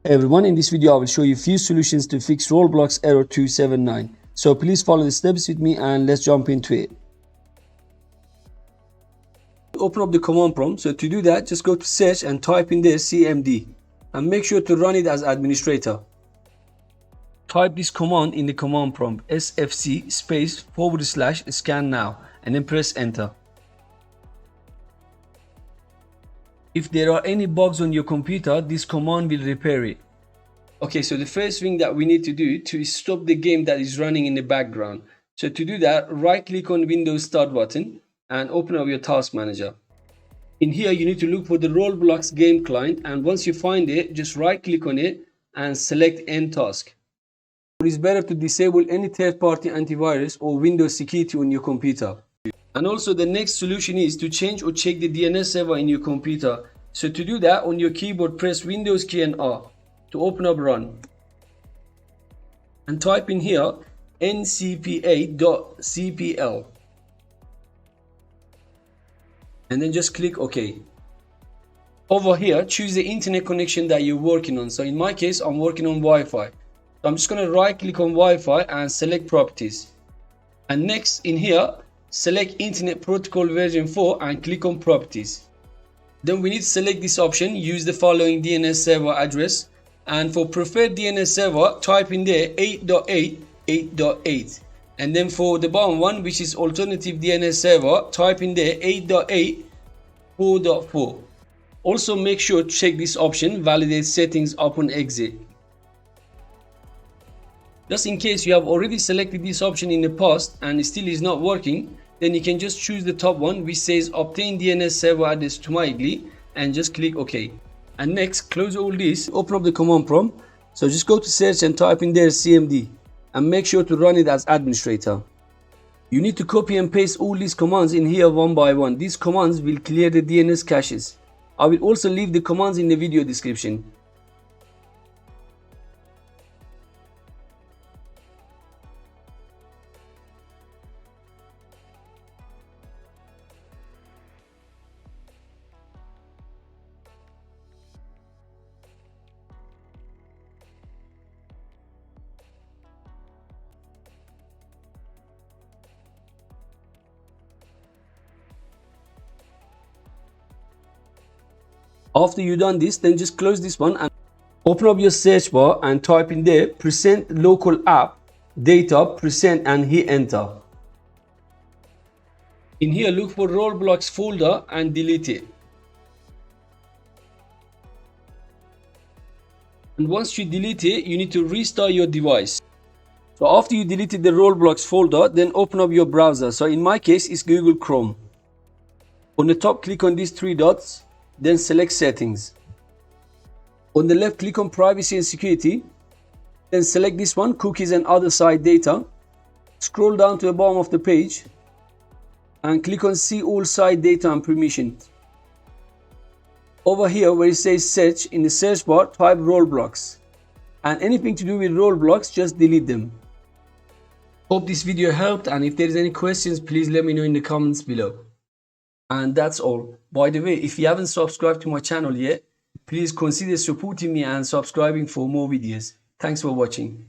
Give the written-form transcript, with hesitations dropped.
Hey everyone, in this video I will show you a few solutions to fix Roblox error 279. So please follow the steps with me and let's jump into it. Open up the command prompt. So to do that, just go to search and type in there CMD and make sure to run it as administrator. Type this command in the command prompt sfc space / scan now and then press enter. If there are any bugs on your computer, this command will repair it. Okay, so the first thing that we need to do to stop the game that is running in the background. So to do that, right click on Windows Start button and open up your task manager. In here, you need to look for the Roblox game client, and once you find it, just right click on it and select End Task. It is better to disable any third-party antivirus or Windows security on your computer. And also the next solution is to change or check the DNS server in your computer. So to do that, on your keyboard press Windows key and R to open up Run. And type in here ncpa.cpl. And then just click OK. Over here, choose the internet connection that you're working on. So in my case, I'm working on Wi-Fi. So I'm just going to right click on Wi-Fi and select Properties. And next in here, select Internet Protocol version 4 and click on Properties. Then we need to select this option, use the following DNS server address. And for preferred DNS server, type in there 8.8.8.8. And then for the bottom one, which is alternative DNS server, type in there 8.8.4.4. Also make sure to check this option, validate settings upon exit. Just in case you have already selected this option in the past and it still is not working, then you can just choose the top one which says obtain DNS server address automatically and just click OK. And next, close all this, open up the command prompt. So just go to search and type in there CMD and make sure to run it as administrator. You need to copy and paste all these commands in here one by one. These commands will clear the DNS caches. I will also leave the commands in the video description. After you've done this, then just close this one and open up your search bar and type in there present local app data present and hit enter. In here, look for Roblox folder and delete it. And once you delete it, you need to restart your device. So after you deleted the Roblox folder, then open up your browser. So in my case, it's Google Chrome. On the top, click on these three dots. Then select settings. On the left, click on privacy and security. Then select this one, cookies and other site data. Scroll down to the bottom of the page and click on see all site data and permissions. Over here where it says search, in the search bar type Roblox, and anything to do with Roblox, just delete them. Hope this video helped, and if there is any questions, please let me know in the comments below. And that's all. By the way, if you haven't subscribed to my channel yet, please consider supporting me and subscribing for more videos. Thanks for watching.